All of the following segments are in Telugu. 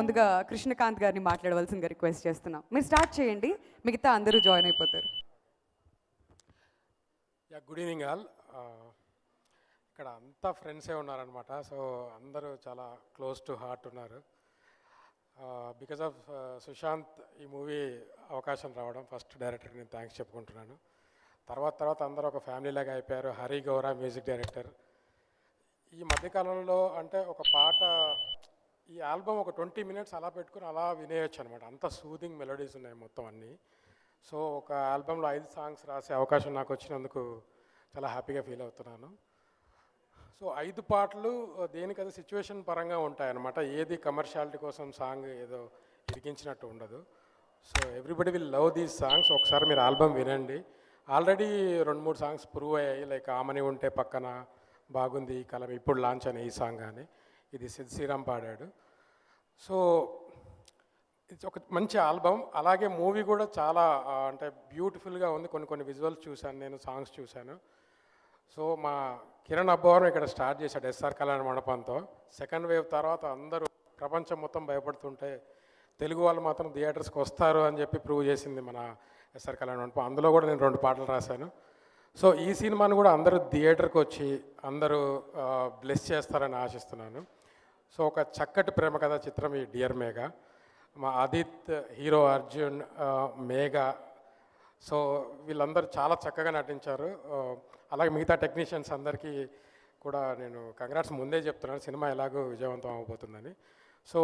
ముందుగా కృష్ణకాంత్ గారిని మాట్లాడవలసిందిగా రిక్వెస్ట్ చేస్తున్నాం. మీరు స్టార్ట్ చేయండి, మిగతా అందరూ జాయిన్ అయిపోతారు. Good evening all. ఇక్కడ అంతా ఫ్రెండ్సే ఉన్నారనమాట. సో అందరూ చాలా క్లోజ్ టు హార్ట్ ఉన్నారు. బికాజ్ ఆఫ్ సుశాంత్ ఈ మూవీ అవకాశం రావడం ఫస్ట్ డైరెక్టర్కి నేను థ్యాంక్స్ చెప్పుకుంటున్నాను. తర్వాత అందరూ ఒక ఫ్యామిలీ లాగా అయిపోయారు. Hari Gaura music director. ఈ మధ్యకాలంలో అంటే ఒక పాట, ఈ ఆల్బమ్ ఒక 20 minutes అలా పెట్టుకుని అలా వినేయచ్చు అనమాట. అంత సూదింగ్ మెలోడీస్ ఉన్నాయి మొత్తం అన్నీ. సో ఒక ఆల్బంలో 5 songs రాసే అవకాశం నాకు వచ్చినందుకు చాలా హ్యాపీగా ఫీల్ అవుతున్నాను. సో 5 పాటలు దేనికది సిచ్యువేషన్ పరంగా ఉంటాయన్నమాట. ఏది కమర్షియాలిటీ కోసం సాంగ్ ఏదో ఇరికించినట్టు ఉండదు. So everybody will love these songs. ఒకసారి మీరు ఆల్బమ్ వినండి. ఆల్రెడీ 2-3 songs ప్రూవ్ అయ్యాయి. లైక్ ఆమని ఉంటే పక్కన, బాగుంది ఈ కలం, ఇప్పుడు లాంచ్ అయిన ఈ సాంగ్ కానీ, ఇది సిద్ శ్రీరామ్ పాడాడు. సో ఇది ఒక మంచి ఆల్బమ్. అలాగే మూవీ కూడా చాలా అంటే బ్యూటిఫుల్గా ఉంది. కొన్ని విజువల్స్ చూశాను, నేను సాంగ్స్ చూశాను. సో మా కిరణ్ అబ్బవరం ఇక్కడ స్టార్ట్ చేశాడు ఎస్ఆర్ కళ్యాణ మండపంతో. సెకండ్ వేవ్ తర్వాత అందరూ ప్రపంచం మొత్తం భయపడుతుంటే తెలుగు వాళ్ళు మాత్రం థియేటర్స్కి వస్తారు అని చెప్పి ప్రూవ్ చేసింది మన ఎస్ఆర్ కళ్యాణ మండపం. అందులో కూడా నేను 2 పాటలు రాశాను. సో ఈ సినిమాను కూడా అందరూ థియేటర్కి వచ్చి అందరూ బ్లెస్ చేస్తారని ఆశిస్తున్నాను. సో ఒక చక్కటి ప్రేమ కథా చిత్రం ఈ డియర్ మేఘా. మా ఆదిత్, హీరో అర్జున్, మేఘా, సో వీళ్ళందరూ చాలా చక్కగా నటించారు. అలాగే మిగతా టెక్నీషియన్స్ అందరికీ కూడా నేను కంగ్రాట్స్ ముందే చెప్తున్నాను, సినిమా ఎలాగో విజయవంతం అవబోతుందని. సో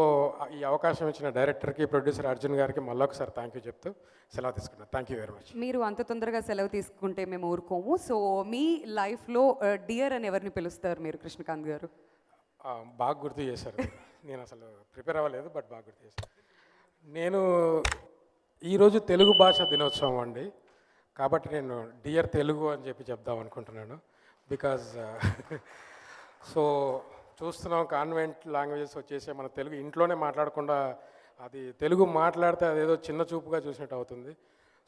ఈ అవకాశం ఇచ్చిన డైరెక్టర్కి, ప్రొడ్యూసర్ అర్జున్ గారికి మళ్ళొకసారి థ్యాంక్ యూ చెప్తూ సెలవు తీసుకున్నాను. Thank you very much. మీరు అంత తొందరగా సెలవు తీసుకుంటే మేము ఊరుకోము. సో మీ లైఫ్లో డియర్ అని ఎవరిని పిలుస్తారు మీరు, కృష్ణకాంత్ గారు? బాగా గుర్తు చేశారు. నేను అసలు ప్రిపేర్ అవ్వలేదు, బట్ బాగా గుర్తు చేశారు. నేను ఈరోజు తెలుగు భాష దినోత్సవం అండి, కాబట్టి నేను డియర్ తెలుగు అని చెప్పి చెప్దాం అనుకుంటున్నాను. బికాజ్ సో చూస్తున్నాం కాన్వెంట్ లాంగ్వేజెస్ వచ్చేసి మన తెలుగు ఇంట్లోనే మాట్లాడకుండా అది తెలుగు మాట్లాడితే అదేదో చిన్న చూపుగా చూసినట్టు అవుతుంది.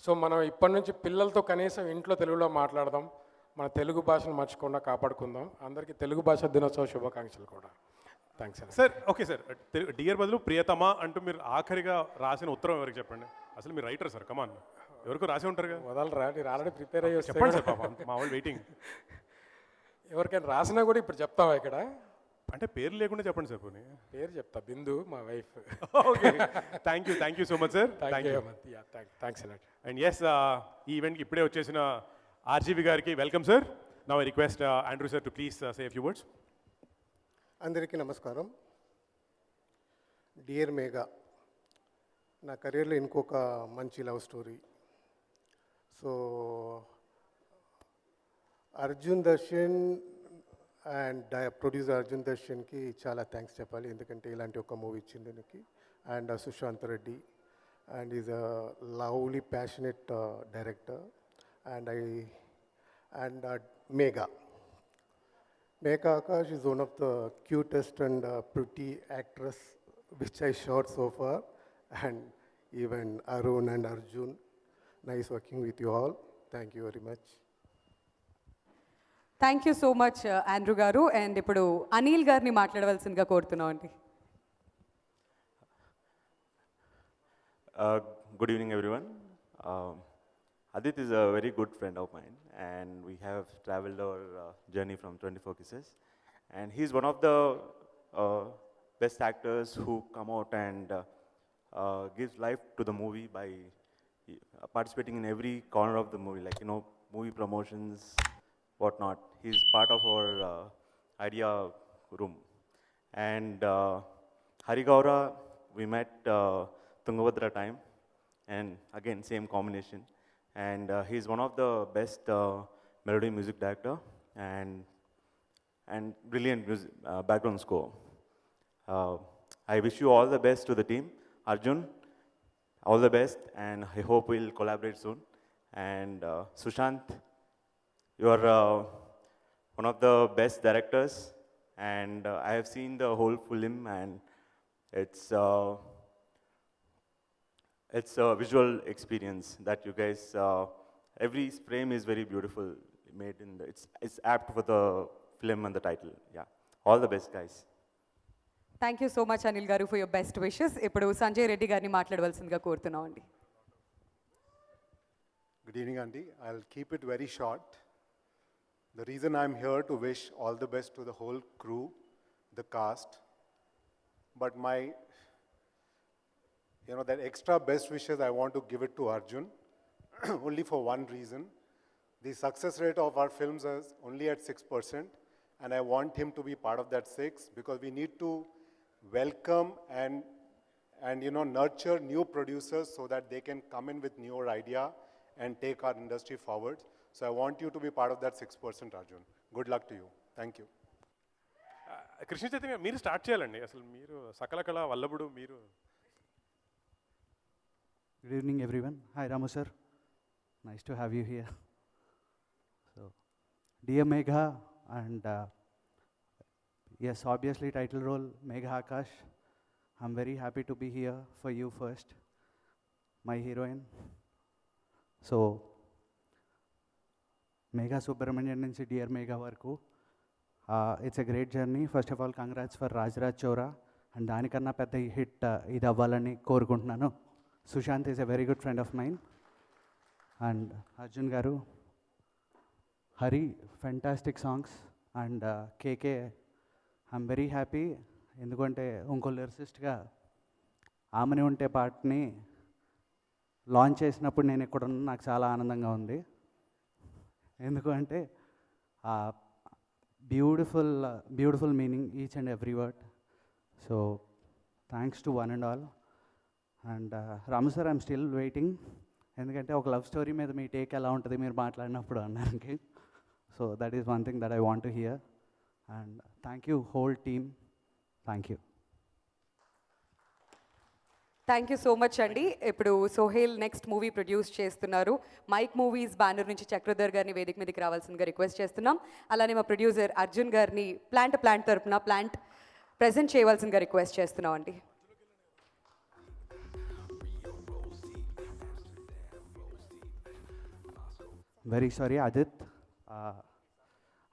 సో మనం ఇప్పటి నుంచి పిల్లలతో కనీసం ఇంట్లో తెలుగులో మాట్లాడదాం, మన తెలుగు భాషను మర్చిపోకుండా కాపాడుకుందాం. అందరికీ తెలుగు భాష దినోత్సవ శుభాకాంక్షలు కూడా. Thanks sir. Okay sir, dear బదులు ప్రియతమా అంటూ మీరు ఆఖరిగా రాసిన ఉత్తరం ఎవరికి చెప్పండి? అసలు మీరు రైటర్ సార్, కమాన్, ఎవరికో రాసి ఉంటారు కదా. వదలరా, మీరు ఆల్రెడీ ప్రిపేర్ అయ్యి చెప్పండి సార్, పాప మా వాళ్ళు వెయిటింగ్. ఎవరికైనా రాసినా కూడా ఇప్పుడు చెప్తావా ఇక్కడ? అంటే పేరు లేకుండా చెప్పండి సార్. పోనీ పేరు చెప్తా, బిందు మా wife. Okay, thank you so much sir. Thanks a lot. And yes, ఈ ఈవెంట్కి ఇప్పుడే వచ్చేసిన ఆర్జీవి గారికి welcome sir. Now I request Andrew sir to please say a few words. అందరికీ నమస్కారం. డియర్ మేఘా నా కెరీర్లో ఇంకొక మంచి love story. So Arjun Darshan and producer Arjun దర్శన్కి చాలా థ్యాంక్స్ చెప్పాలి, ఎందుకంటే ఇలాంటి ఒక మూవీ ఇచ్చింది నాకు. And Sushant Reddy, and is a lovely passionate director. And Megha Akash is one of the cutest and pretty actress which I shot so far, and even Arun and Arjun. Nice working with you all. Thank you very much. Thank you so much Andrew గారు. అండ్ ఇప్పుడు అనిల్ గారిని మాట్లాడవలసిందిగా కోరుతున్నాం అండి. Good evening, everyone. Adit is a very good friend of mine, and we have traveled our journey from 24 Kisses. And he's one of the best actors who come out and gives life to the movie by participating in every corner of the movie, like, you know, movie promotions, whatnot. He's part of our idea room. And Hari Gaura, we met Tungabhadra time, and again, same combination. And he's one of the best melody music director and brilliant music, background score. I wish you all the best to the team. Arjun, all the best, and I hope we'll collaborate soon. And Sushant, you are one of the best directors, and I have seen the whole film, and it's a visual experience that you guys, every frame is very beautiful made in it's apt for the film and the title. Yeah, all the best, guys. Thank you so much Anil గారు ఫర్ యువర్ బెస్ట్ విషెస్. ఇప్పుడు సంజయ్ రెడ్డి గారిని మాట్లాడవలసిందిగా కోరుతున్నాం అండి. Good evening, Andy. I'll keep it very short. The reason I'm here to wish all the best to the whole crew, the cast, but that extra best wishes I want to give it to Arjun, only for one reason. The success rate of our films is only at 6%, and I want him to be part of that 6 because we need to welcome and nurture new producers so that they can come in with newer idea and take our industry forward. So I want you to be part of that 6%, Arjun. Good luck to you. Thank you. Krishna Chaitanya మీరు స్టార్ట్ చేయాలండి. అసలు మీరు సకల కళ వల్లభుడు మీరు. Good evening, everyone. Hi, Ramu sir. Nice to have you here. So, dear Megha, and yes, obviously title role Megha Akash. I'm very happy to be here for you first, my heroine. So, Megha Subramanian nunchi Dear Megha varaku. It's a great journey. First of all, congrats for Rajraj Chora. And దానికన్నా పెద్ద హిట్ ఇది అవ్వాలని కోరుకుంటున్నాను. Sushant is a very good friend of mine. And Arjun garu, Hari, fantastic songs. And KK, I'm very happy. ఎందుకంటే ఇంకో లిరిసిస్ట్గా ఆమెని ఉంటే పాటని లాంచ్ చేసినప్పుడు నేను ఇక్కడ ఉన్న నాకు చాలా ఆనందంగా ఉంది. ఎందుకంటే beautiful meaning each and every word. So thanks to one and all. And Ramu sir, I'm still waiting. ఎందుకంటే ఒక లవ్ స్టోరీ మీద మీ టేక్ ఎలా ఉంటుంది మీరు మాట్లాడినప్పుడు అన్నానికి. So that is one thing that I want to hear. And thank you whole team. Thank you. Thank you so much అండి. ఇప్పుడు సోహేల్ నెక్స్ట్ మూవీ ప్రొడ్యూస్ చేస్తున్నారు. మైక్ మూవీస్ బ్యానర్ నుంచి చక్రధర్ గారిని వేదిక మీదకి రావాల్సిందిగా రిక్వెస్ట్ చేస్తున్నాం. అలానే మా ప్రొడ్యూసర్ అర్జున్ గారిని ప్లాంట్ తరపున ప్లాంట్ ప్రజెంట్ చేయవలసిందిగా రిక్వెస్ట్ చేస్తున్నాం అండి. Very sorry, Adit.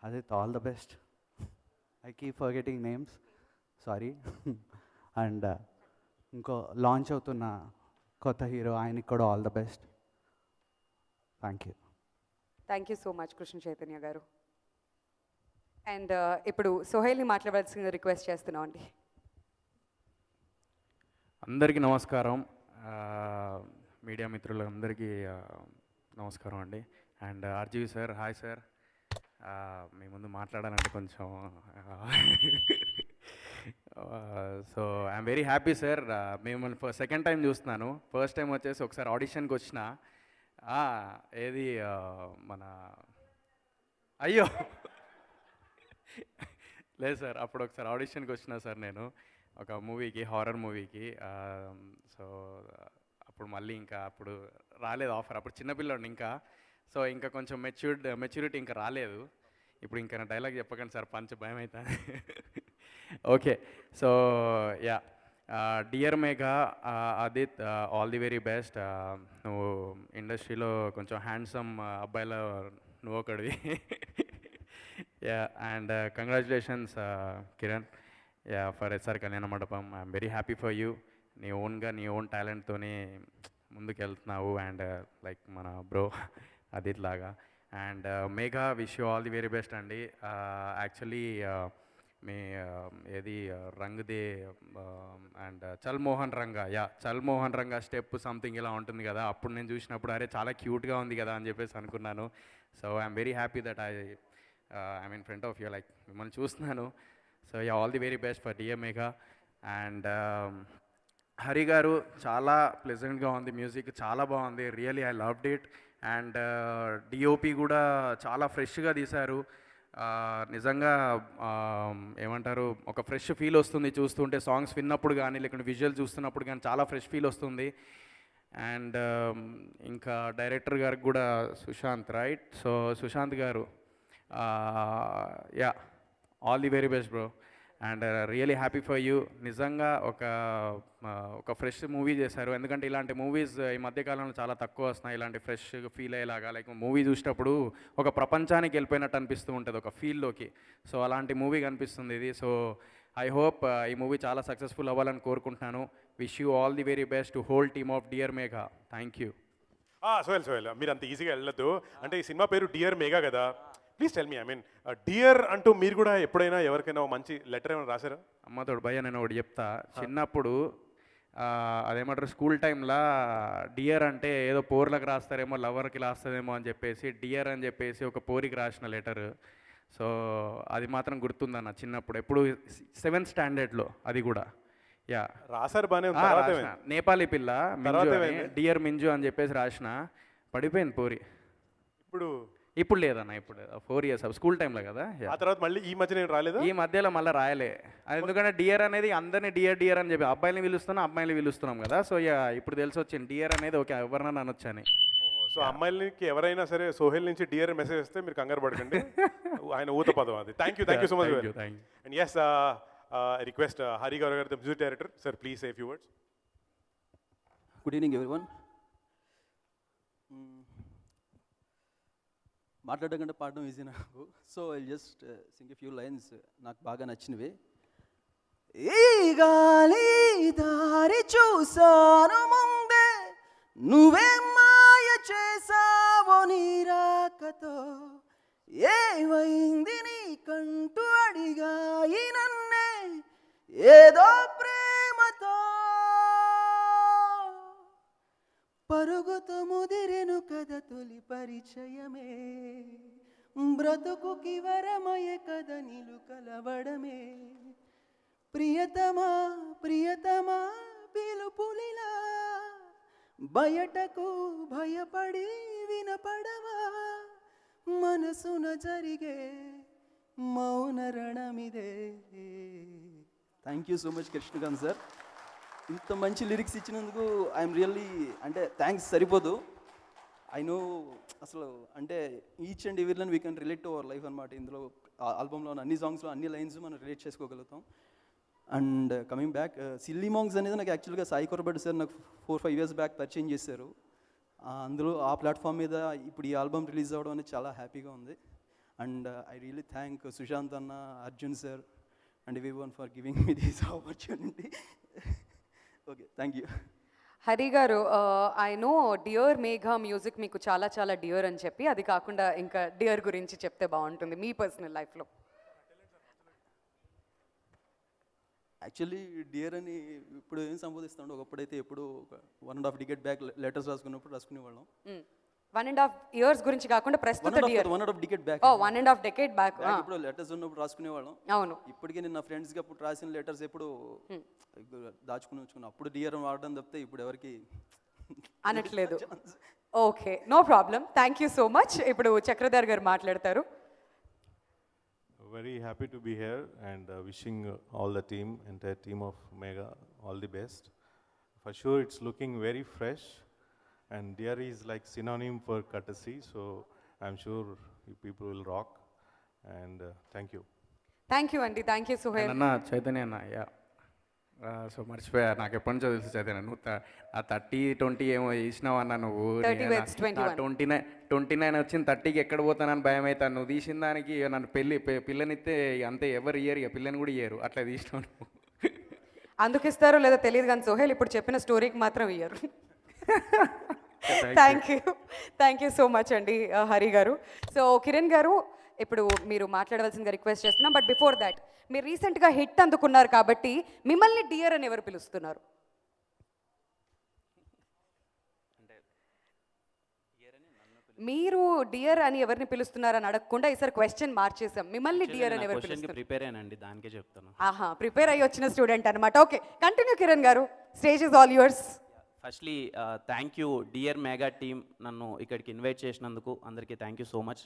Adit, all the best. I keep forgetting names. Sorry. And ఇంకో లాంచ్ అవుతున్న కొత్త హీరో, ఆయనకి కూడా all the best. Thank you. Thank you so much Krishna Chaitanya గారు. అండ్ ఇప్పుడు సోహేల్ని మాట్లాడవలసిందిగా రిక్వెస్ట్ చేస్తున్నాం అండి. అందరికీ నమస్కారం. మీడియా మిత్రులందరికీ నమస్కారం అండి. And RGV sir, hi sir. మీ ముందు మాట్లాడాలంటే కొంచెం so I'm very happy sir. మిమ్మల్ని సెకండ్ టైం చూస్తున్నాను. ఫస్ట్ టైం వచ్చేసి ఒకసారి ఆడిషన్కి వచ్చిన, ఏది మన అయ్యో లేదు సార్, అప్పుడు ఒకసారి ఆడిషన్కి వచ్చిన సార్ నేను ఒక మూవీకి, హారర్ మూవీకి. సో అప్పుడు మళ్ళీ ఇంకా అప్పుడు రాలేదు ఆఫర్. అప్పుడు చిన్నపిల్లండి ఇంకా. సో ఇంకా కొంచెం మెచ్యూరిటీ ఇంకా రాలేదు. ఇప్పుడు ఇంకా నా డైలాగ్ చెప్పకండి సార్, పంచ భయం అవుతుంది. Okay, so yeah, dear Megha, Adith, all the very best. నువ్వు ఇండస్ట్రీలో కొంచెం హ్యాండ్సమ్ అబ్బాయిలో నువ్వు ఒకడివి. Yeah, and congratulations Kiran, yeah, for SR Kalyana Mandapam. I'm very happy for you. నీ ఓన్గా నీ ఓన్ టాలెంట్తోనే ముందుకు వెళ్తున్నావు. అండ్ లైక్ మన బ్రో అదిత్ లాగా. And Megha, wish you all the very best అండి. యాక్చువల్లీ మీ ఏది రంగుదే అండ్ చల్ మోహన్ రంగా, యా, చల్ మోహన్ రంగా స్టెప్ సంథింగ్ ఇలా ఉంటుంది కదా. అప్పుడు నేను చూసినప్పుడు అరే చాలా క్యూట్గా ఉంది కదా అని చెప్పేసి అనుకున్నాను. So I'm very happy that I'm in front of you, like మిమ్మల్ని చూస్తున్నాను. So yeah, all the very best for dear Megha. And Hari గారు, చాలా ప్లెజెంట్గా ఉంది, మ్యూజిక్ చాలా బాగుంది, really I loved it. And DOP కూడా చాలా ఫ్రెష్గా తీశారు. నిజంగా ఏమంటారు, ఒక ఫ్రెష్ ఫీల్ వస్తుంది చూస్తుంటే, సాంగ్స్ విన్నప్పుడు కానీ లేకుంటే విజువల్ చూస్తున్నప్పుడు కానీ చాలా ఫ్రెష్ ఫీల్ వస్తుంది. అండ్ ఇంకా డైరెక్టర్ గారికి కూడా సుశాంత్, రైట్? సో సుశాంత్ గారు, yeah, all the very best bro. And really happy for you. నిజంగా ఒక ఫ్రెష్ మూవీ చేశారు. ఎందుకంటే ఇలాంటి మూవీస్ ఈ మధ్యకాలంలో చాలా తక్కువ వస్తున్నాయి, ఇలాంటి ఫ్రెష్ ఫీల్ అయ్యేలాగా. లైక్ మూవీ చూసేటప్పుడు ఒక ప్రపంచానికి వెళ్ళిపోయినట్టు అనిపిస్తూ ఉంటుంది, ఒక ఫీల్లోకి. సో అలాంటి మూవీ కనిపిస్తుంది ఇది. సో ఐ హోప్ ఈ మూవీ చాలా సక్సెస్ఫుల్ అవ్వాలని కోరుకుంటున్నాను. Wish you all the very best to whole team of dear Megha. Thank you. Sohel మీరు అంత ఈజీగా వెళ్ళొద్దు. అంటే ఈ సినిమా పేరు డియర్ మేఘా కదా, please tell me, I mean dear అంటూ మీరు కూడా ఎప్పుడైనా ఎవరికైనా ఒక మంచి లెటర్ ఏమైనా రాశారా? అమ్మతోడు భయ్య నేను ఒకటి చెప్తా. చిన్నప్పుడు అదేమంటారు స్కూల్ టైంలో డియర్ అంటే ఏదో పోర్లకు రాస్తారేమో, లవర్కి రాస్తారేమో అని చెప్పేసి డియర్ అని చెప్పేసి ఒక పోరికి రాసిన లెటర్. సో అది మాత్రం గుర్తుందన్న చిన్నప్పుడు, ఎప్పుడు 7th స్టాండర్డ్లో అది కూడా. యా రాశారు బానే ఉంది. ఆ, తర్వాత రాసిన. ఏమైంది? నేపాలీ పిల్ల తర్వాత మింజు అని, ఏమైంది? డియర్ మింజు అని చెప్పేసి రాసిన, పడిపోయింది పోరి. ఇప్పుడు ఇప్పుడు లేదన్న, ఇప్పుడు 4 years స్కూల్ టైంలో కదా. యా. ఆ తర్వాత మళ్ళీ ఈ మధ్య నేను రాలేదా? ఈ మధ్యలో మళ్ళీ రాయలే. అది ఎందుకంటే డియర్ అనేది అందరినీ డియర్ డియర్ అని చెప్పి అబ్బాయిని పిలుస్తున్నాం, అమ్మాయిని పిలుస్తున్నాం కదా. సో ఇక ఇప్పుడు తెలిసి వచ్చింది డియర్ అనేది ఓకే ఎవరినైనా అనొచ్చని. సో అమ్మాయిలకి ఎవరైనా సరే సోహెల్ నుంచి డియర్ మెసేజ్ వస్తే మీరు కంగారు పడకండి, ఆయన ఊత పదం అది. Thank you so much. Thank you, thank you. And yes request Hari Gaurav garu, the music director, sir please say few words. Good evening everyone. మాట్లాడడం కంటే పాడడం ఈజీ నాకు. So I just sing a few lines నాకు బాగా నచ్చినవి. ఈ గాలి దారి చూసాను ముందే, నువ్వే మాయ చేసావో నీ రాకతో, ఏమైంది నీకంటూ అడిగాయి నన్నే ఏదో ప్రేమతో, పరుగుతో ముదిరెను కథ తొలి పరిచయమే, బ్రతుకుకి వరమయ కథ నిలు కలవడమే, ప్రియతమా ప్రియతమా పిలుపులిలా బయటకు భయపడి వినపడవా, మనసున జరిగే మౌన రణమిదే. Thank you so much Krishnakanth sir, ఇంత మంచి లిరిక్స్ ఇచ్చినందుకు ఐఎమ్ రియల్లీ, అంటే థ్యాంక్స్ సరిపోదు. ఐ నో అసలు అంటే each and every line we can relate to our life అనమాట. ఇందులో ఆల్బంలో అన్ని సాంగ్స్లో అన్ని లైన్స్ మనం రిలేట్ చేసుకోగలుగుతాం. And coming back, silly monks అనేది నాకు యాక్చువల్గా సాయి కొరబడి సార్ నాకు 4-5 years బ్యాక్ పరిచయం చేశారు. అందులో ఆ ప్లాట్ఫామ్ మీద ఇప్పుడు ఈ ఆల్బమ్ రిలీజ్ అవ్వడం అనేది చాలా హ్యాపీగా ఉంది. And I really thank Sushant అన్న, Arjun sir and everyone for giving me this opportunity. Okay, thank you. Hari garu, I know dear Megha music మీకు చాలా చాలా డియర్ అని చెప్పి, అది కాకుండా ఇంకా డియర్ గురించి చెప్తే బాగుంటుంది మీ పర్సనల్ లైఫ్లో. యాక్చువల్లీ డియర్ అని ఇప్పుడు ఏం సంబోధిస్తాడు, ఒకప్పుడైతే ఎప్పుడు 1.5 decade బ్యాక్ లెటర్స్ రాసుకునేవాళ్ళం. 1.5 years గురించి కాకుండా ప్రస్తుత dear 1.5 decade back, 1.5 decade back. ఇప్పుడు లెటర్స్ ఉన్నప్పుడు రాసుకునేవాళ్ళం. అవును. ఇప్పటికీ నేను నా ఫ్రెండ్స్కి అప్పుడు రాసిన లెటర్స్ ఎప్పుడు దాచుకుని ఉంచుకున్నాను. అప్పుడు డియర్ వాడడం తప్పితే ఇప్పుడు ఎవరికి అనట్లేదు. Okay, no problem. Thank you so much. ఇప్పుడు చక్రధర్ గారు మాట్లాడతారు. Very happy to be here and wishing all the team, entire team of Mega, all the best. For sure, it's looking very fresh, and Dear is like synonym for courtesy, so I'm sure you people will rock. And thank you. Thank you అండి. Thank you Suhel. అన్న చైతన్య అన్న. యా. సో మర్చిపోయా, నాకు ఎప్పటి నుంచో తెలుసు చైతన్య, నువ్వు ఆ 30-20 ఏమో చేసినావు అన్న నువ్వు. 30 with 21. 29 వచ్చింది, 30కి ఎక్కడ పోతానని భయం అవుతాను. నువ్వు తీసిన దానికి ఇక నన్ను పిల్లనిస్తే అంతే, ఎవరు ఇయ్యరు, ఇక పిల్లని కూడా ఇయ్యరు, అట్లా తీసినావు నువ్వు. అందుకు ఇస్తారో లేదో తెలియదు కానీ సుహేల్ ఇప్పుడు చెప్పిన స్టోరీకి మాత్రం ఇయ్యరు. థ్యాంక్ యూ సో మచ్ అండి హరి గారు. సో కిరణ్ గారు, ఇప్పుడు మీరు మాట్లాడవలసిందిగా రిక్వెస్ట్ చేస్తున్నాం. బట్ బిఫోర్ దాట్, మీరు రీసెంట్గా హిట్ అందుకున్నారు కాబట్టి మిమ్మల్ని డియర్ అని ఎవరు పిలుస్తున్నారు? మీరు డియర్ అని ఎవరిని పిలుస్తున్నారని అడగకుండా ఈసారి క్వశ్చన్ మార్చేసాం. మిమ్మల్ని డియర్ అని ఎవరు పిలుస్తారు? ప్రిపేర్ అయ్యానండి, దానికే చెప్తాను. ఆహా, ప్రిపేర్ అయ్యి వచ్చిన స్టూడెంట్ అనమాట. ఓకే, కంటిన్యూ కిరణ్ గారు, stage is all yours. Firstly thank you dear mega team, నన్ను ఇక్కడికి ఇన్వైట్ చేసినందుకు అందరికీ thank you so much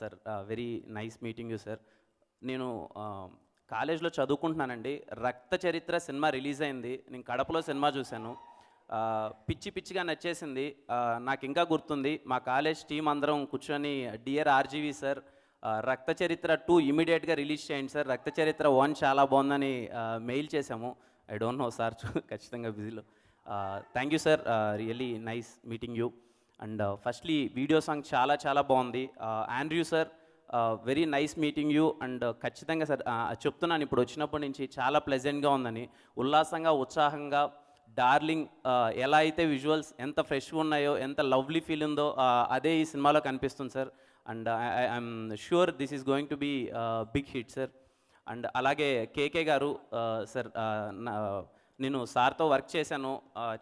sir. Very nice meeting you sir. నేను కాలేజ్లో చదువుకుంటున్నానండి. రక్త చరిత్ర సినిమా రిలీజ్ అయింది, నేను కడపలో సినిమా చూశాను. పిచ్చిగా నచ్చేసింది. నాకు ఇంకా గుర్తుంది, మా కాలేజ్ టీం అందరం కూర్చొని డియర్ ఆర్జీవి సార్, రక్త చరిత్ర 2 ఇమీడియట్గా రిలీజ్ చేయండి సార్, రక్త చరిత్ర 1 చాలా బాగుందని మెయిల్ చేశాము. ఐ డోంట్ నో సార్, ఖచ్చితంగా బిజీలో. Thank you sir, really nice meeting you. And firstly video song చాలా బాగుంది. Andrew sir very nice meeting you and ఖచ్చితంగా సార్ చెప్తున్నాను ఇప్పుడు వచ్చినప్పటి నుంచి చాలా ప్లెజెంట్గా ఉందని, ఉల్లాసంగా ఉత్సాహంగా డార్లింగ్ ఎలా అయితే విజువల్స్ ఎంత ఫ్రెష్గా ఉన్నాయో, ఎంత లవ్లీ ఫీల్ ఉందో అదే ఈ సినిమాలో కనిపిస్తుంది sir. And I'm sure this is going to be big hit sir. And అలాగే కేకే గారు సార్, నేను సార్తో వర్క్ చేశాను,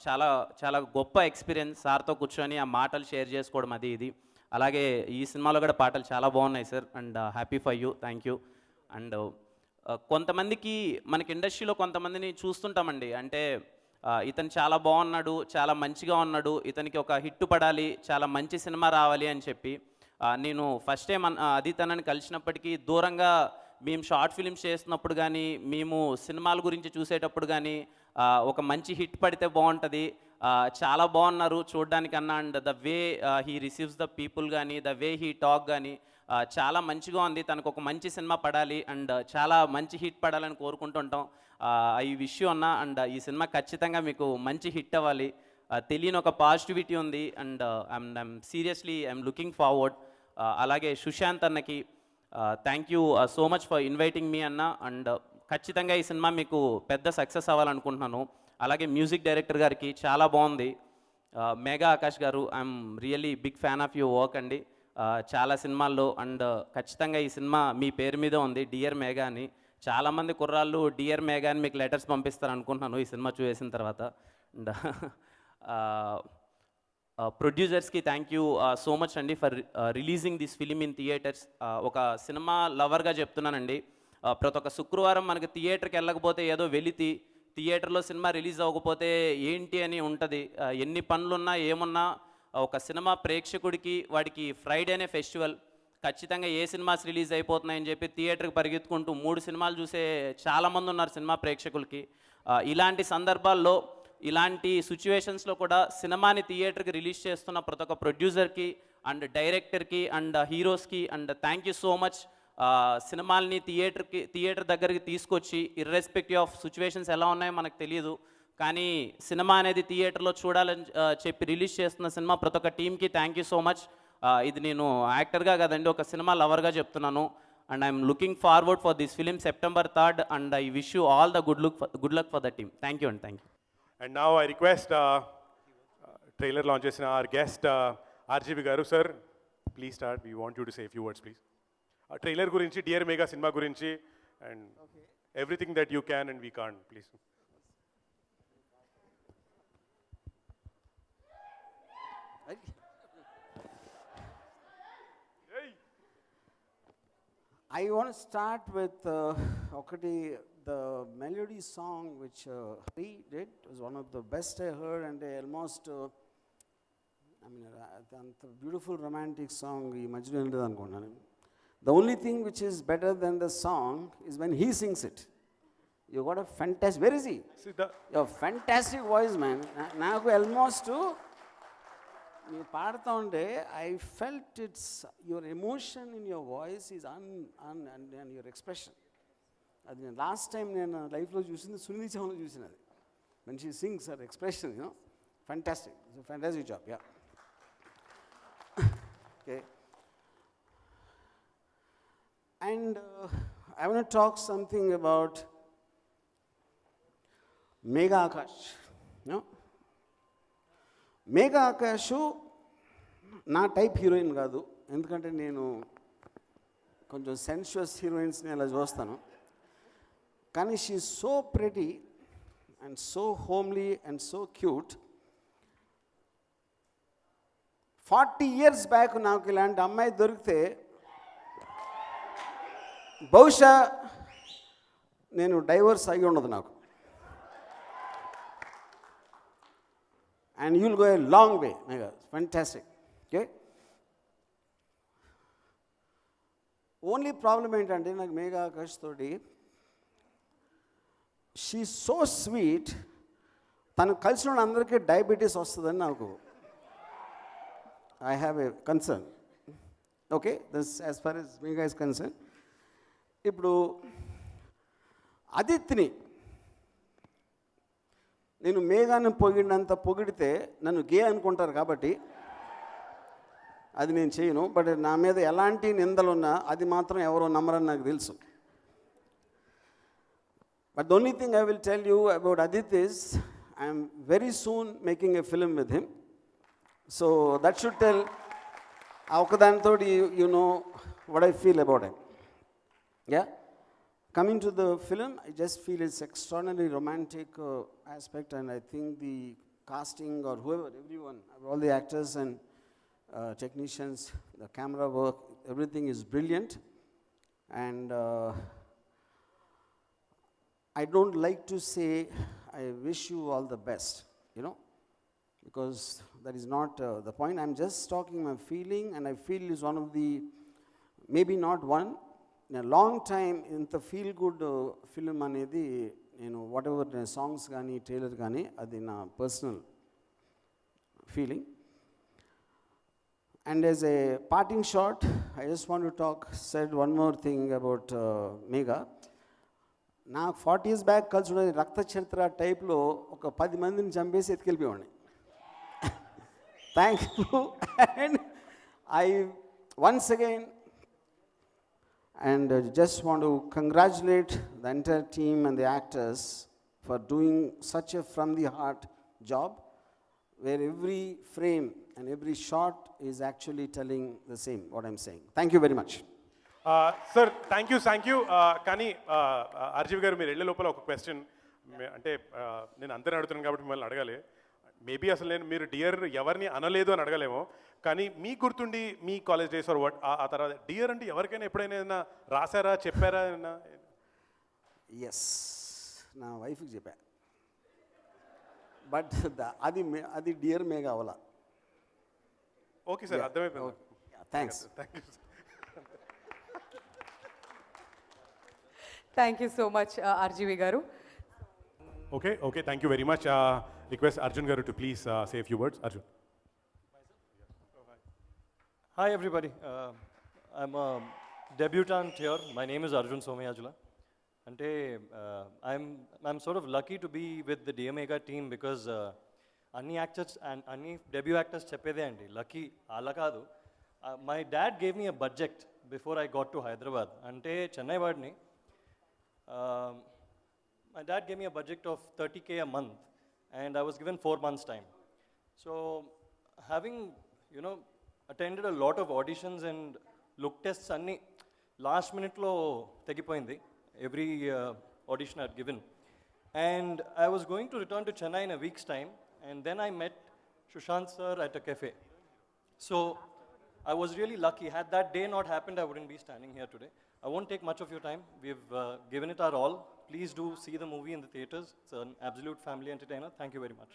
చాలా చాలా గొప్ప ఎక్స్పీరియన్స్ సార్తో కూర్చొని ఆ మాటలు షేర్ చేసుకోవడం అది ఇది. అలాగే ఈ సినిమాలో కూడా పాటలు చాలా బాగున్నాయి sir. And happy for you, thank you. And కొంతమందికి మనకి ఇండస్ట్రీలో కొంతమందిని చూస్తుంటామండి, అంటే ఇతను చాలా బాగున్నాడు, చాలా మంచిగా ఉన్నాడు, ఇతనికి ఒక హిట్ పడాలి, చాలా మంచి సినిమా రావాలి అని చెప్పి నేను ఫస్ట్ టైం అది తనని కలిసినప్పటికీ దూరంగా మేము షార్ట్ ఫిల్మ్స్ చేస్తున్నప్పుడు కానీ, మేము సినిమాల గురించి చూసేటప్పుడు కానీ ఒక మంచి హిట్ పడితే బాగుంటుంది, చాలా బాగున్నారు చూడడానికన్నా, and the way he receives the people కానీ, ద వే హీ టాక్ కానీ చాలా మంచిగా ఉంది, తనకు ఒక మంచి సినిమా పడాలి అండ్ చాలా మంచి హిట్ పడాలని కోరుకుంటుంటాం. ఈ విషయం అన్న, అండ్ ఈ సినిమా ఖచ్చితంగా మీకు మంచి హిట్ అవ్వాలి, తెలియని ఒక పాజిటివిటీ ఉంది. And I'm seriously I'm looking forward. అలాగే సుశాంత్ అన్నకి thank you so much for inviting me అన్న. అండ్ ఖచ్చితంగా ఈ సినిమా మీకు పెద్ద సక్సెస్ అవ్వాలనుకుంటున్నాను. అలాగే మ్యూజిక్ డైరెక్టర్ గారికి చాలా బాగుంది, మేఘా ఆకాష్ గారు, I'm really big fan of your work అండి, చాలా సినిమాల్లో. అండ్ ఖచ్చితంగా ఈ సినిమా మీ పేరు మీద ఉంది, డియర్ మేఘా అని. చాలామంది కుర్రాళ్ళు డియర్ మేఘా అని మీకు లెటర్స్ పంపిస్తారు అనుకుంటున్నాను ఈ సినిమా చూసిన తర్వాత. అండ్ ప్రొడ్యూసర్స్కి థ్యాంక్ యూ సో మచ్ అండి for releasing this film in theatres. ఒక సినిమా లవర్గా చెప్తున్నానండి, ప్రతి ఒక్క శుక్రవారం మనకి థియేటర్కి వెళ్ళకపోతే ఏదో వెలితి, థియేటర్లో సినిమా రిలీజ్ అవ్వకపోతే ఏంటి అని ఉంటుంది. ఎన్ని పనులున్నా ఏమున్నా ఒక సినిమా ప్రేక్షకుడికి వాడికి ఫ్రైడేనే ఫెస్టివల్. ఖచ్చితంగా ఏ సినిమాస్ రిలీజ్ అయిపోతున్నాయని చెప్పి థియేటర్కి పరిగెత్తుకుంటూ 3 సినిమాలు చూసే చాలామంది ఉన్నారు సినిమా ప్రేక్షకులకి. ఇలాంటి సందర్భాల్లో, ఇలాంటి సిచ్యువేషన్స్లో కూడా సినిమాని థియేటర్కి రిలీజ్ చేస్తున్న ప్రతి ఒక్క ప్రొడ్యూసర్కి అండ్ డైరెక్టర్కి అండ్ హీరోస్కి and thank you so much. సినిమాల్ని థియేటర్ దగ్గరికి తీసుకొచ్చి, ఇర్రెస్పెక్టివ్ ఆఫ్ సిచ్యువేషన్స్ ఎలా ఉన్నాయో మనకు తెలియదు, కానీ సినిమా అనేది థియేటర్లో చూడాలని చెప్పి రిలీజ్ చేస్తున్న సినిమా ప్రతి ఒక్క టీమ్కి థ్యాంక్ యూ సో మచ్. ఇది నేను యాక్టర్గా కాదండి, ఒక సినిమా లవర్గా చెప్తున్నాను. And I'm looking forward for this film September 3rd and I wish you all the good luck for the team. Thank you అండి, thank you. And now I request trailer launch చేసిన our guest RGV garu. Sir please start, we want you to say few words please. Trailer గురించి, డియర్ మేఘా సినిమా గురించి, and everything that you can and we can't, please. I want to start with the melody song which he did was one of the best I heard, and almost the beautiful romantic song ఈ మధ్యలో ఉండదు అనుకున్నాను. The only thing which is better than the song is when he sings it. You got a fantastic, where is he? Your fantastic voice, man. నాకు almost మీరు పాడుతూ ఉంటే I felt it's your emotion in your voice is and your expression. అది నేను లాస్ట్ టైం నేను లైఫ్లో చూసింది సునీల్ చౌహాన్లో చూసినది. When she sings her expression, you know, fantastic. It's a fantastic job. Yeah, okay. And I want to talk something about Megha Akash. You know, Megha Akash నా టైప్ హీరోయిన్ కాదు, ఎందుకంటే నేను కొంచెం సెన్షువస్ హీరోయిన్స్ని అలా చూస్తాను. కానీ she is so pretty and so homely and so cute. 40 years back నాకు ఇలాంటి అమ్మాయి దొరికితే బహుశా నేను డైవర్స్ అయ్యి ఉండదు నాకు. And you'll go a long way, Megha. Fantastic. Okay? Only problem ఏంటంటే నాకు మేఘా ఆకాష్ తోటి, షీ సో స్వీట్, తను కలిసిన అందరికీ డయాబెటీస్ వస్తుందని నాకు I have a concern. Okay, this as far as Megha is concern. ఇప్పుడు అదిత్ని నేను మేఘాన్ని పొగిడినంత పొగిడితే నన్ను గే అనుకుంటారు, కాబట్టి అది నేను చేయను. బట్ నా మీద ఎలాంటి నిందలున్నా అది మాత్రం ఎవరో నమ్మరని నాకు తెలుసు. But the only thing I will tell you about Adit is I am very soon making a film with him. So that should tell ఒకదానితో you know what I feel about him. Yeah. Coming to the film, I just feel it's extraordinarily romantic aspect, and I think the casting or whoever, everyone, all the actors and technicians, the camera work, everything is brilliant. And I don't like to say I wish you all the best, you know, because that is not the point. I'm just talking my feeling, and I feel is one of the, maybe not one, in a long time, ఇంత ఫీల్ గుడ్ ఫిల్మ్ అనేది నేను వాటెవర్ సాంగ్స్ కానీ ట్రైలర్ కానీ అది నా personal feeling. And as a parting shot, I just want to said one more thing about Megha. నాకు 40 years బ్యాక్ కలిసి రక్త చరిత్ర టైప్లో ఒక 10 మందిని చంపేసి ఎత్తుకెళ్ళిపోయేవాడిని. Thank you. And I once again and just want to congratulate the entire team and the actors for doing such a from the heart job, where every frame and every shot is actually telling the same what I'm saying. Thank you very much. Sir thank you. కానీ ఆర్జీవి గారు మీరు వెళ్ళే లోపల ఒక క్వశ్చన్, అంటే నేను అందరిని అడుగుతున్నాను కాబట్టి మిమ్మల్ని అడగాలి. మేబీ అసలు మీరు డియర్ ఎవరిని అనలేదు అని అడగలేమో, కానీ మీ గుర్తుండి మీ కాలేజ్ డేస్ ఆర్ వాట్ ఆ తర్వాత డియర్ అంటే ఎవరికైనా ఎప్పుడైనా ఏదైనా రాశారా, చెప్పారా? ఎస్, నా వైఫ్కి చెప్పా. బట్ అది డియర్ మేఘా అవలా. ఓకే సార్, అర్థమైపోయింది. Thanks. Thank you so much RGV garu. Okay, thank you very much. Request Arjun garu to please say few words. Arjun. Hi everybody, I'm a debutant here. My name is Arjun Someyajula. Ante, I'm sort of lucky to be with the DMega team because anni actors and anni debut actors cheppede andi lucky ala kaadu. My dad gave me a budget before I got to Hyderabad. Ante Chennai vadni. My dad gave me a budget of 30K a month and I was given 4 months time. So having, you know, attended a lot of auditions and look tests anni last minute lo tegipoyindi. Every audition I had given, and I was going to return to Chennai in a week's time, and then I met Sushant sir at a cafe. So I was really lucky. Had that day not happened, I wouldn't be standing here today. I won't take much of your time. We've given it our all. Please do see the movie in the theaters. It's an absolute family entertainer. Thank you very much.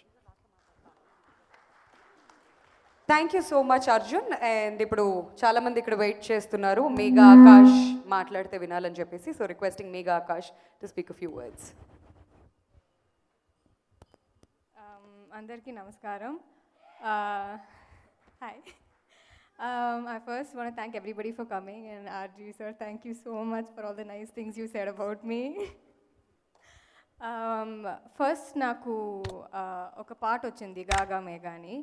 Thank you so much Arjun. And ఇప్పుడు చాలామంది ఇక్కడ వెయిట్ చేస్తున్నారు మేఘా ఆకాష్ మాట్లాడితే వినాలని చెప్పేసి. So requesting Megha Akash to speak a few words. అందరికీ నమస్కారం. Hi. I first want to thank everybody for coming, and RG sir, thank you so much for all the nice things you said about me. First నాకు ఒక పాట వచ్చింది గాగా మేఘా అని.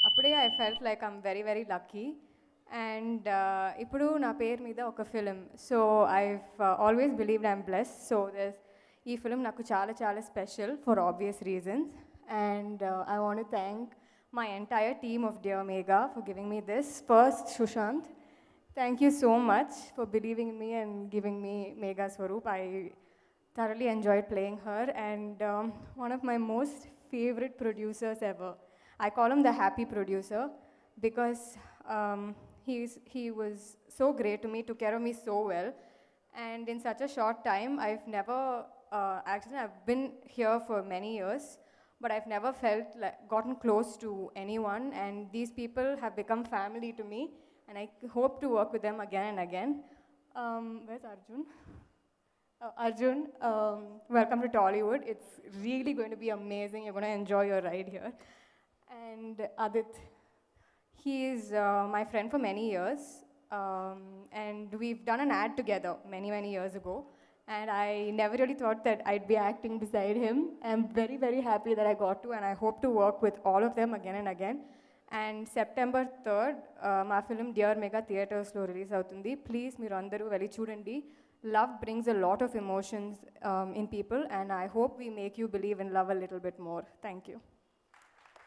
అప్పుడే I felt like I'm very very lucky. And ఇప్పుడు నా పేరు మీద ఒక film. So I've always believed I'm blessed. So ఈ ఫిలిం నాకు చాలా చాలా special for obvious reasons. And I want to thank my entire team of Dear Megha for giving me this. First, Sushant, thank you so much for believing in me and giving me Megha Swaroop. I thoroughly enjoyed playing her, and one of my most favorite producers ever. I call him the happy producer because he was so great to me, took care of me so well, and in such a short time, I've never, actually I've been here for many years, but I've never felt like gotten close to anyone, and these people have become family to me, and I hope to work with them again and again. Where's Arjun? Arjun, welcome to Tollywood. It's really going to be amazing. You're going to enjoy your ride here. And Adit, he is my friend for many years, and we've done an ad together many years ago. And I never really thought that I'd be acting beside him. I'm very, very happy that I got to, and I hope to work with all of them again and again. And September 3rd మా ఫిలిం డియర్ మెగా థియేటర్స్లో రిలీజ్ అవుతుంది. ప్లీజ్ మీరు అందరూ వెళ్ళి చూడండి. Love brings a lot of emotions in people, and I hope we make you believe in love a little bit more. Thank you.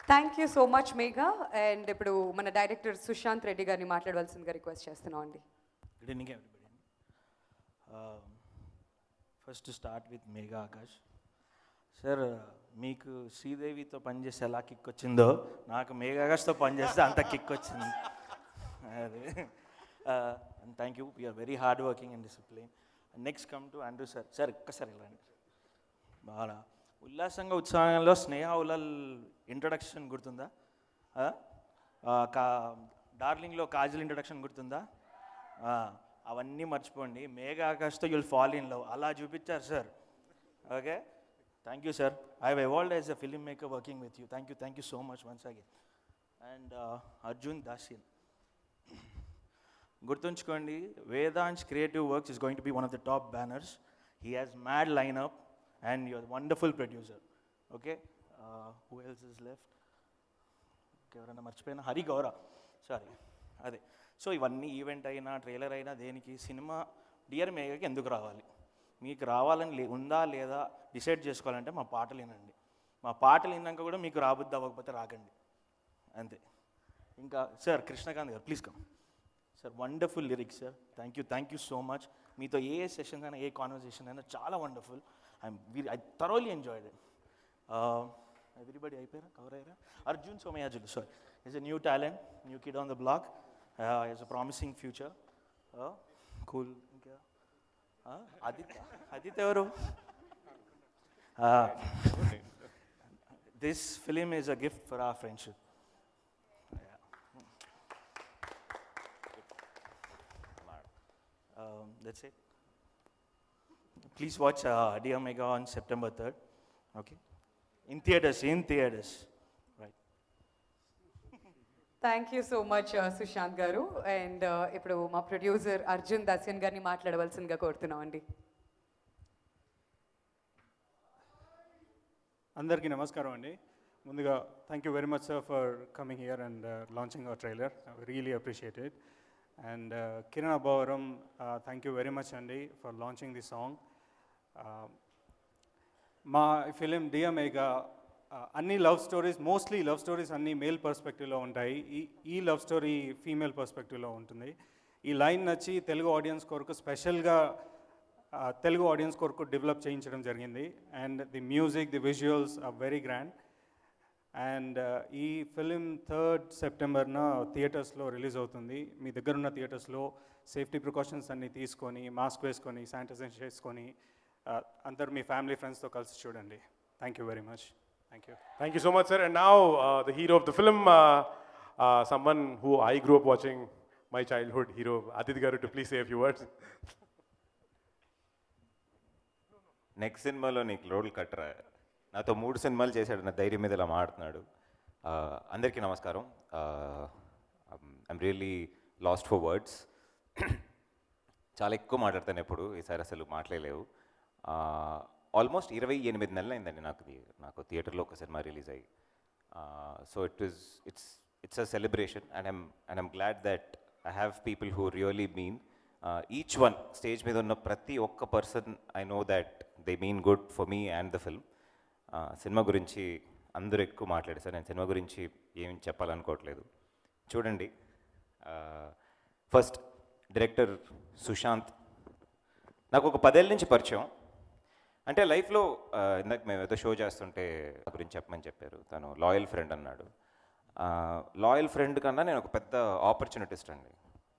Thank you so much Megha. And ఇప్పుడు మన డైరెక్టర్ సుశాంత్ రెడ్డి గారిని మాట్లాడవలసిందిగా రిక్వెస్ట్ చేస్తున్నాం అండి. Good evening, everybody. First to start with Megha Akash. Sir మీకు శ్రీదేవితో పనిచేస్తే ఎలా కిక్ వచ్చిందో నాకు మేఘా ఆకాష్తో పనిచేస్తే అంత కిక్ వచ్చింది. అదే and thank you, you're very hard working and discipline. Next come to Andrew sir. Sir ఒక్కసారి ఇలాండి. బాగా ఉల్లాసంగా ఉత్సాహంలో స్నేహ ఉలాల్ ఇంట్రడక్షన్ గుర్తుందా? డార్లింగ్లో కాజల్ ఇంట్రడక్షన్ గుర్తుందా? అవన్నీ మర్చిపోండి. మేఘా ఆకాష్తో యుల్ ఫాల్ ఇన్ లవ్ అలా చూపించారు sir. Okay, thank you sir. I have evolved as a film maker working with you. Thank you so much once again. And Arjun Dasyan, గుర్తుంచుకోండి, Vedaansh creative works is going to be one of the top banners. He has mad lineup and you're wonderful producer. Okay, who else is left? ఎవరైనా మర్చిపోయినా? హరి గౌరా, సారీ. అదే, సో ఇవన్నీ ఈవెంట్ అయినా ట్రైలర్ అయినా దేనికి, సినిమా డియర్ మేఘాకి ఎందుకు రావాలి? మీకు రావాలని ఉందా లేదా డిసైడ్ చేసుకోవాలంటే మా పాటలు వినండి. మా పాటలు విన్నాక కూడా మీకు రాబుద్ది అవ్వకపోతే రాకండి, అంతే. ఇంకా sir Krishnakanth garu, please come sir. Wonderful lyrics sir. Thank you so much. మీతో ఏ సెషన్ అయినా ఏ కాన్వర్జేషన్ అయినా చాలా wonderful. I thoroughly enjoyed it. Everybody అయిపోయారా, కవర్ అయ్యారా? Arjun Somayajulu sir is a new talent, new kid on the block, is a promising future. Cool. ఇంకా ఆదిత్య ఎవరు? This film is a gift for our friendship. That's it. Please watch Dear Megha on September 3rd. Okay, in theaters. Right. Thank you so much Sushant garu. And ఇప్పుడు మా ప్రొడ్యూసర్ అర్జున్ దాసియన్ గారిని మాట్లాడవలసిందిగా కోరుతున్నాం అండి. అందరికీ నమస్కారం అండి. ముందుగా thank you very much sir for coming here and launching hour trailer. Really appreciate it. And Kiran Abbavaram, thank you very much అండి ఫర్ లాంచింగ్ ది సాంగ్. మా ఫిలిం డియర్ మేఘా అన్ని love stories, mostly love stories అన్నీ మేల్ పర్స్పెక్టివ్లో ఉంటాయి. ఈ లవ్ స్టోరీ ఫీమేల్ పర్స్పెక్టివ్లో ఉంటుంది. ఈ లైన్ నచ్చి తెలుగు ఆడియన్స్ కొరకు స్పెషల్గా తెలుగు ఆడియన్స్ కొరకు డెవలప్ చేయించడం జరిగింది. And the music, the visuals are very grand. And ఈ ఫిలిం 3rd సెప్టెంబర్న థియేటర్స్లో రిలీజ్ అవుతుంది. మీ దగ్గరున్న థియేటర్స్లో సేఫ్టీ ప్రికాషన్స్ అన్నీ తీసుకొని, మాస్క్ వేసుకొని, శానిటైజేషన్ చేసుకొని అందరు మీ ఫ్యామిలీ ఫ్రెండ్స్తో కలిసి చూడండి. Thank you very much. Thank you so much, sir. And now the hero of the film, someone who I grew up watching, my childhood hero, Aditya Garu, to please say a few words. Next సినిమాలో నీకు లోడ్లు కట్టరా, నాతో 3 సినిమాలు చేశాడు, నా ధైర్యం మీద ఇలా మాట్లాడుతున్నాడు. అందరికీ నమస్కారం. I'm really last for words. చాలా ఎక్కువ మాట్లాడతాను ఎప్పుడు, ఈసారి అసలు మాట్లాడలేవు. ఆల్మోస్ట్ 28 నెలలు అయిందండి నాకు థియేటర్లో ఒక సినిమా రిలీజ్ అయ్యి. So it's a celebration and I'm glad that I have people who really mean each one. Stage మీద ఉన్న ప్రతి ఒక్క person I know that they mean good for me and the film. Cinema గురించి అందరూ ఎక్కువ మాట్లాడేశారు, నేను సినిమా గురించి ఏం చెప్పాలనుకోవట్లేదు. చూడండి, ఫస్ట్ డైరెక్టర్ సుశాంత్ నాకు ఒక 10 ఏళ్ళ నుంచి పరిచయం. అంటే లైఫ్లో ఇందాక మేము ఏదో షో చేస్తుంటే గురించి చెప్పమని చెప్పారు. తను లాయల్ ఫ్రెండ్ అన్నాడు. లాయల్ ఫ్రెండ్ కన్నా నేను ఒక పెద్ద ఆపర్చునిటిస్ట్ అండి.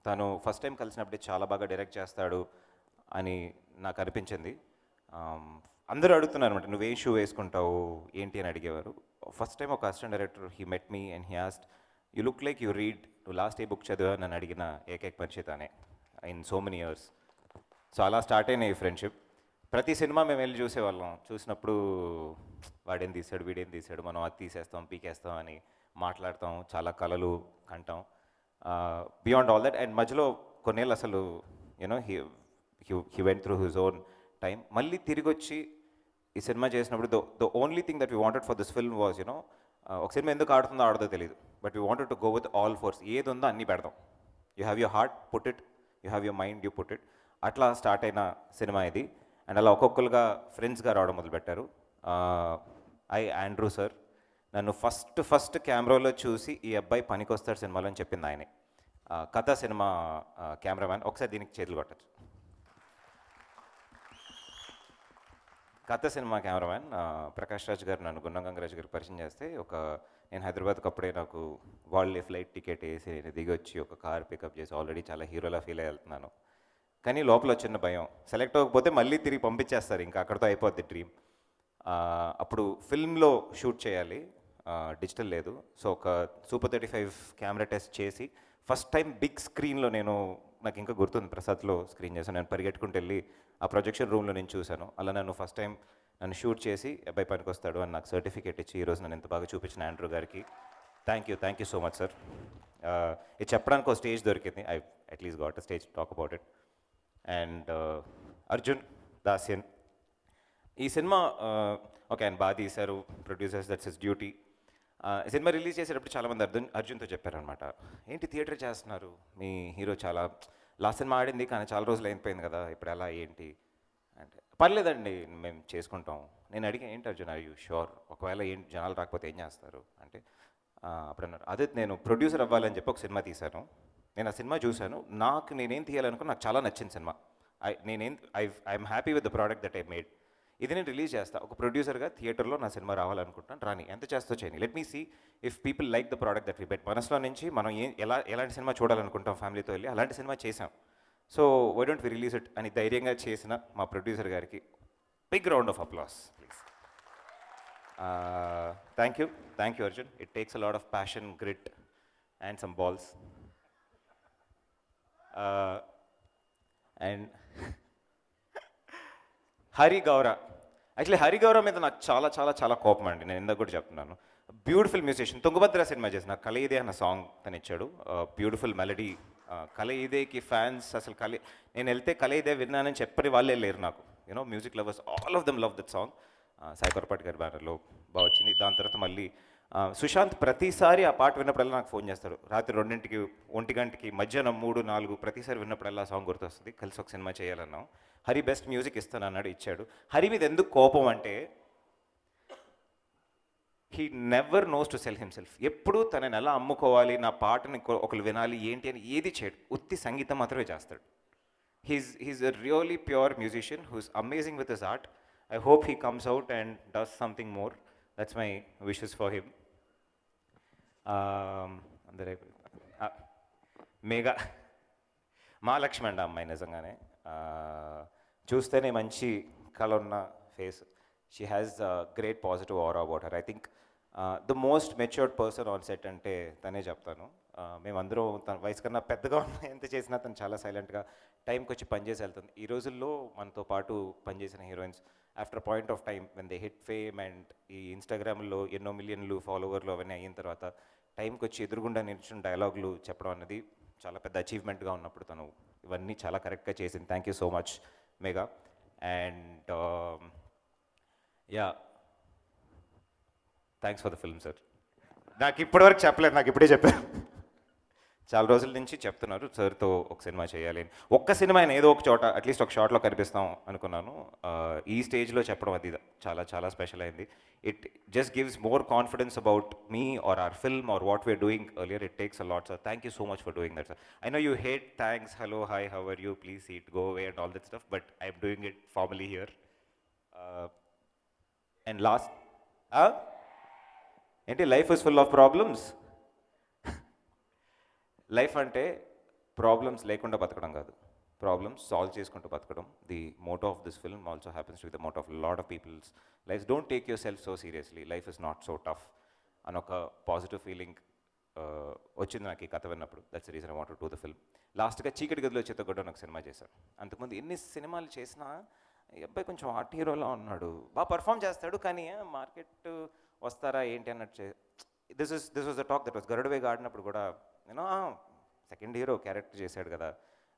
తను ఫస్ట్ టైం కలిసినప్పుడే చాలా బాగా డైరెక్ట్ చేస్తాడు అని నాకు అనిపించింది. అందరూ అడుగుతున్నారు అనమాట, నువ్వేం షూ వేసుకుంటావు ఏంటి అని అడిగేవారు. ఫస్ట్ టైం ఒక assistant director he met me and he asked, you look like you read, నువ్వు లాస్ట్ ఏ బుక్ చదివా నన్ను అడిగిన ఏకైక మనిషి తానే in so many years. So అలా స్టార్ట్ అయిన ఈ ఫ్రెండ్షిప్. ప్రతి సినిమా మేము వెళ్ళి చూసేవాళ్ళం. చూసినప్పుడు వాడేం తీసాడు, వీడేం తీసాడు, మనం అది తీసేస్తాం, పీకేస్తాం అని మాట్లాడతాం, చాలా కలలు కంటాం. Beyond all that. అండ్ మధ్యలో కొన్నేళ్ళు అసలు you know he went through his own time. మళ్ళీ తిరిగి వచ్చి ఈ సినిమా చేసినప్పుడు the only thing that we wanted for this film was ఒక సినిమా ఎందుకు ఆడుతుందో ఆడదో తెలియదు, but we wanted to go with all force. ఏది ఉందో అన్నీ పెడదాం. You have your heart, put it. You have your mind, you put it. అట్లా స్టార్ట్ అయిన సినిమా ఇది. అండ్ అలా ఒక్కొక్కరుగా ఫ్రెండ్స్గా రావడం మొదలుపెట్టారు. ఆండ్రూ సార్ నన్ను ఫస్ట్ కెమెరాలో చూసి ఈ అబ్బాయి పనికొస్తాడు సినిమాలో అని చెప్పింది ఆయనే. కథ సినిమా కెమెరామ్యాన్. ఒకసారి దీనికి చేతులు కొట్టచ్చు. కథ సినిమా కెమెరామ్యాన్ ప్రకాష్ రాజ్ గారు నన్ను గున్నం గంగరాజ్ గారికి పరిచయం చేస్తే, నేను హైదరాబాద్కి అప్పుడే నాకు వాళ్ళే ఫ్లైట్ టికెట్ వేసి నేను దిగి వచ్చి ఒక కార్ పికప్ చేసి ఆల్రెడీ చాలా హీరోలా ఫీల్ అయ్యి వెళ్తున్నాను. కానీ లోపల చిన్న భయం, సెలెక్ట్ అవ్వకపోతే మళ్ళీ తిరిగి పంపించేస్తారు, ఇంకా అక్కడితో అయిపోద్ది డ్రీమ్. అప్పుడు ఫిల్మ్లో షూట్ చేయాలి, డిజిటల్ లేదు. సో ఒక సూపర్ 35 కెమెరా టెస్ట్ చేసి ఫస్ట్ టైం బిగ్ స్క్రీన్లో నాకు ఇంకా గుర్తుంది, ప్రసాద్లో స్క్రీన్ చేశాను. నేను పరిగెట్టుకుంటూ వెళ్ళి ఆ ప్రొజెక్షన్ రూమ్లో నేను చూశాను. అలా ఫస్ట్ టైం నన్ను షూట్ చేసి అబ్బాయి పనికి వస్తాడు అని నాకు సర్టిఫికేట్ ఇచ్చి ఈరోజు నన్ను ఇంత బాగా చూపించిన ఆండ్రూ గారికి thank you so much sir. ఇది చెప్పడానికి ఒక స్టేజ్ దొరికింది. I at least got a stage talk about it. And Arjun Dasyan ఈ సినిమా ఓకే ఆయన బాగా తీశారు, ప్రొడ్యూసర్స్, దట్స్ హిస్ డ్యూటీ. సినిమా రిలీజ్ చేసేటప్పుడు చాలామంది అర్జున్తో చెప్పారనమాట, ఏంటి థియేటర్ చేస్తున్నారు, మీ హీరో చాలా లాస్ట్ సినిమా ఆడింది కానీ చాలా రోజులు అయిపోయింది కదా, ఇప్పుడు ఎలా ఏంటి అంటే, పర్లేదండి మేము చేసుకుంటాం. నేను అడిగాను, ఏంటి అర్జున్ ఆర్ యూ షూర్, ఒకవేళ ఏంటి జనాలు రాకపోతే ఏం చేస్తారు అంటే, అప్పుడు అన్నారు, అదే నేను ప్రొడ్యూసర్ అవ్వాలని చెప్పి ఒక సినిమా తీశాను. నేను ఆ సినిమా చూశాను, నేనేం తీయాలనుకుని నాకు చాలా నచ్చింది cinema. I'm happy with the product that I made. ఇది నేను రిలీజ్ చేస్తాను, ఒక ప్రొడ్యూసర్గా థియేటర్లో నా సినిమా రావాలనుకుంటాను, రాని ఎంత చేస్తో చేయని, let me see if people like the product that we bet. మనసులో నుంచి మనం ఎలాంటి సినిమా చూడాలనుకుంటాం ఫ్యామిలీతో వెళ్ళి, అలాంటి సినిమా చేసాం. So why don't we release it అని ధైర్యంగా చేసిన మా ప్రొడ్యూసర్ గారికి big round of applause please. Thank you Arjun. It takes a lot of passion, grit and some balls. And Hari Gowra, actually Hari గౌర మీద నాకు చాలా చాలా చాలా కోపం అండి. నేను ఇందాక కూడా చెప్తున్నాను, బ్యూటిఫుల్ మ్యూజిషియన్. తుంగభద్ర సినిమా చేసిన కలయిదే అన్న సాంగ్ తను ఇచ్చాడు, బ్యూటిఫుల్ మెలడీ. కలయిదేకి ఫ్యాన్స్ అసలు నేను వెళ్తే కలయిదే విన్నానని చెప్పని వాళ్ళే లేరు నాకు. You know music lovers all of them love that song. Sai Korapati గారి బ్యానర్లో బాగా వచ్చింది. దాని తర్వాత మళ్ళీ సుశాంత్ ప్రతిసారి ఆ పాట విన్నప్పుడల్లా నాకు ఫోన్ చేస్తాడు, రాత్రి 2ంటికి 1 గంటకి మధ్యాహ్నం 3, 4 ప్రతిసారి విన్నప్పుడల్లా సాంగ్ గుర్తొస్తుంది, కలిసి ఒక సినిమా చేయాలన్నాం. హరి బెస్ట్ మ్యూజిక్ ఇస్తాను అన్నాడు, ఇచ్చాడు. హరి మీద ఎందుకు కోపం అంటే, he never knows to sell himself. ఎప్పుడూ తనని ఎలా అమ్ముకోవాలి, నా పాటని ఒకరు వినాలి ఏంటి అని ఏది చేయడు, ఉత్తి సంగీతం మాత్రమే చేస్తాడు. He's a really pure musician who's amazing with his art. I hope he comes out and does something more. That's my wishes for him. అందరే మేఘా మహాలక్ష్మి అండి అమ్మాయి, నిజంగానే చూస్తేనే మంచి కళ ఉన్న face. She has great positive aura about her. I think the most matured person on set అంటే తనే చెప్తాను. మేమందరం తన వయసు కన్నా పెద్దగా ఉన్న ఎంత చేసినా తను చాలా సైలెంట్గా టైంకి వచ్చి పనిచేసి వెళ్తుంది. ఈ రోజుల్లో మనతో పాటు పనిచేసిన heroines after point of time when they hit fame and ఈ ఇన్స్టాగ్రామ్లో ఎన్నో మిలియన్లు ఫాలోవర్లు అవన్నీ అయిన తర్వాత టైంకి వచ్చి ఎదురుగుండా నిల్చుని డైలాగులు చెప్పడం అన్నది చాలా పెద్ద అచీవ్మెంట్గా ఉన్నప్పుడు తను ఇవన్నీ చాలా కరెక్ట్గా చేసింది. Thank you so much Megha. And yeah thanks for the film sir. నాకు ఇప్పటివరకు చెప్పలేదు, నాకు ఇప్పుడే చెప్పారు. చాలా రోజుల నుంచి చెప్తున్నారు సార్తో ఒక సినిమా చేయాలి అని. ఒక్క సినిమా అయినా ఏదో ఒక చోట అట్లీస్ట్ ఒక షార్ట్లో కనిపిస్తాం అనుకున్నాను. ఈ స్టేజ్లో చెప్పడం అది చాలా చాలా స్పెషల్ అయింది. It just gives more confidence about me or our film or what we're doing earlier. It takes a lot sir. Thank you so much for doing that sir. I know you hate thanks, hello, hi, how are you, please seat, go away and all that stuff, but I'm doing it formally here. And last ఏంటి, life is full of problems. Life అంటే ప్రాబ్లమ్స్ లేకుండా బతకడం కాదు, ప్రాబ్లమ్స్ సాల్వ్ చేసుకుంటూ బతకడం. The motto of this film also happens to be the motto of lot of people's life. Don't take yourself so seriously, life is not so tough అని ఒక పాజిటివ్ ఫీలింగ్ వచ్చింది నాకు ఈ కథ విన్నప్పుడు. That's the reason I want to do the film. లాస్ట్గా చీకటి గదిలో చిత్తగొడ్డ నాకు సినిమా చేశాను. అంతకుముందు ఎన్ని సినిమాలు చేసినా ఈ అబ్బాయి కొంచెం ఆర్ట్ హీరోలా ఉన్నాడు, బాగా పర్ఫామ్ చేస్తాడు, కానీ మార్కెట్ వస్తారా ఏంటి అన్నట్టు. This was the talk that was Garudavega ఆడినప్పుడు కూడా నేను సెకండ్ హీరో క్యారెక్టర్ చేశాడు కదా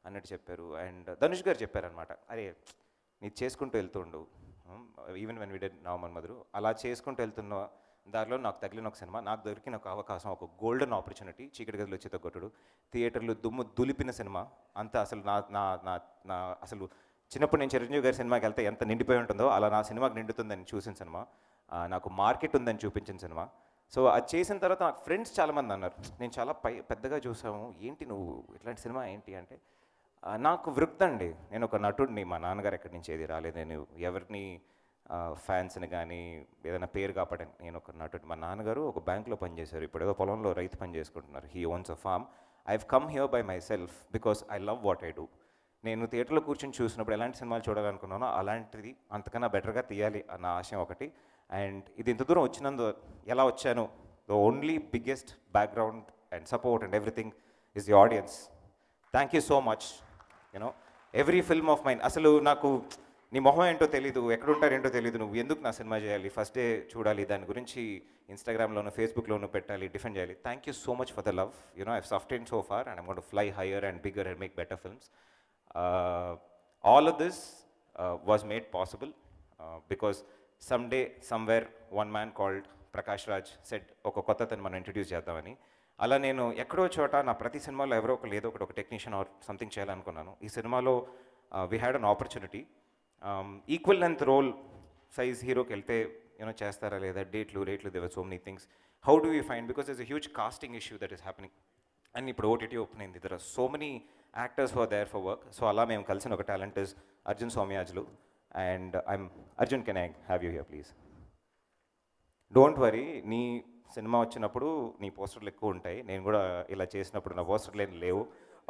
అన్నట్టు చెప్పారు. అండ్ ధనుష్ గారు చెప్పారనమాట, అరే నీ చేసుకుంటూ వెళ్తుండు, ఈవెన్ వెన్ వి డిడ్ నవమన్ మధురు, అలా చేసుకుంటూ వెళ్తున్న దానిలో నాకు తగిలిన ఒక సినిమా, నాకు దొరికిన ఒక అవకాశం, ఒక గోల్డెన్ ఆపర్చునిటీ, చీకటి గదిలో చిత్తగొట్టుడు. థియేటర్లు దుమ్ము దులిపిన సినిమా. అంతా అసలు నా నా నా నా అసలు చిన్నప్పుడు నేను చిరంజీవి గారి సినిమాకి వెళ్తే ఎంత నిండిపోయి ఉంటుందో అలా నా సినిమాకి నిండుతుందని చూసిన సినిమా. నాకు మార్కెట్ ఉందని చూపించిన సినిమా. సో అది చేసిన తర్వాత నాకు ఫ్రెండ్స్ చాలామంది అన్నారు, నేను చాలా పెద్దగా చూసాము, ఏంటి నువ్వు ఇట్లాంటి సినిమా ఏంటి అంటే, నాకు వృత్తి అండి, నేను ఒక నటుడిని, మా నాన్నగారు ఎక్కడి నుంచి ఏది రాలేదు, నేను ఎవరిని ఫ్యాన్స్ని కానీ ఏదైనా పేరు కాపాడని, నేను ఒక నటుడు. మా నాన్నగారు ఒక బ్యాంక్లో పనిచేశారు, ఇప్పుడు ఏదో పొలంలో రైతు పని చేసుకుంటున్నారు. He owns a farm. I have come here by myself because I love what I do. నేను థియేటర్లో కూర్చొని చూసినప్పుడు ఎలాంటి సినిమాలు చూడాలనుకున్నానో అలాంటిది అంతకన్నా బెటర్గా తీయాలి అన్న ఆశయం ఒకటి. అండ్ ఇది ఇంత దూరం వచ్చినందు ఎలా వచ్చాను, the only biggest background and support and everything is the audience. Thank you so much. You know every film of mine, అసలు నాకు నీ మొహం ఏంటో తెలీదు, ఎక్కడుంటారేంటో తెలీదు, నువ్వు ఎందుకు నా సినిమా చేయాలి, ఫస్ట్ డే చూడాలి, దాని గురించి ఇన్స్టాగ్రామ్లోను ఫేస్బుక్లోను పెట్టాలి, డిఫెండ్ చేయాలి. Thank you so much for the love. You know I've sustained so far and I'm going to fly higher and bigger and make better films. All of this was made possible because someday, somewhere, one man called Prakash Raj said, ఒక కొత్త తను మనం ఇంట్రడ్యూస్ చేద్దామని. అలా నేను ఎక్కడో చోట నా ప్రతి సినిమాలో ఎవరో ఒక లేదో ఒక టెక్నీషియన్ ఆర్ సంథింగ్ చేయాలనుకున్నాను. ఈ సినిమాలో we had an opportunity. Equal length role size హీరోకి వెళ్తే యూనో చేస్తారా లేదా, రేట్లు there are so many things. How do you find, because is a huge casting issue that is happening. And ఇప్పుడు ఓటీటీ ఓపెన్ అయింది, there are so many actors for there for work. So అలా మేము కలిసిన ఒక talent is Arjun Somayajulu. And Arjun, can I have you here please? Don't worry, నీ సినిమా వచ్చినప్పుడు నీ పోస్టర్లు ఎక్కువ ఉంటాయి, నేను కూడా ఇలా చేసినప్పుడు నా పోస్టర్లు ఏం లేవు.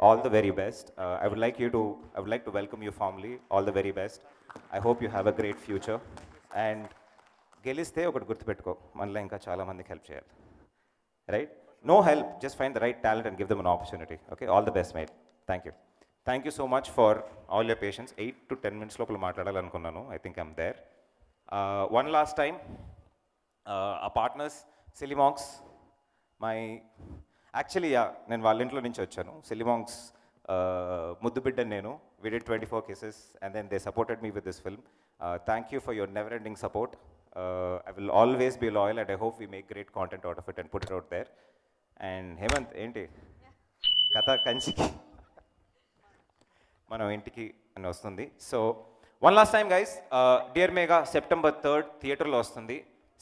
All the very best. I would like to welcome you formally. All the very best. I hope you have a great future. And గెలిస్తే ఒకటి గుర్తుపెట్టుకో, మనలో ఇంకా చాలామందికి హెల్ప్ చేయాలి, right? No help, just find the right talent and give them an opportunity. Okay, all the best, mate. Thank you. Thank you so much for all your patience. 8 to 10 minutes లోపల మాట్లాడాలనుకున్నాను. I think I'm there. One last time, our partners, Sillymonks, నేను వాళ్ళ ఇంట్లో నుంచి వచ్చాను. Sillymonks, ముద్దు బిడ్డ నేను. We did 24 cases and then they supported me with this film. Thank you for your never-ending support. I will always be loyal and I hope we make great content out of it and put it out there. And Hemant, ఏంటి కథ కంచికి మనం ఇంటికి అని వస్తుంది. So one last time guys, dear Megha September 3rd థియేటర్లో వస్తుంది.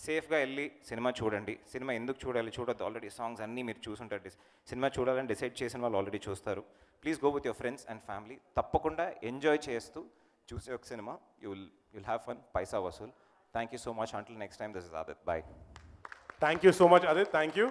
సేఫ్గా వెళ్ళి సినిమా చూడండి. సినిమా ఎందుకు చూడొద్దు, ఆల్రెడీ సాంగ్స్ అన్నీ మీరు చూసుంటారు. సినిమా చూడాలని డిసైడ్ చేసిన వాళ్ళు ఆల్రెడీ చూస్తారు. Please go with your friends and family. తప్పకుండా ఎంజాయ్ చేస్తూ చూసే ఒక సినిమా. యుల్ హ్యావ్ ఫన్, పైసా వసూల్. Thank you so much. Until next time, this is Adit. Bye. Thank you so much, Adit. Thank you.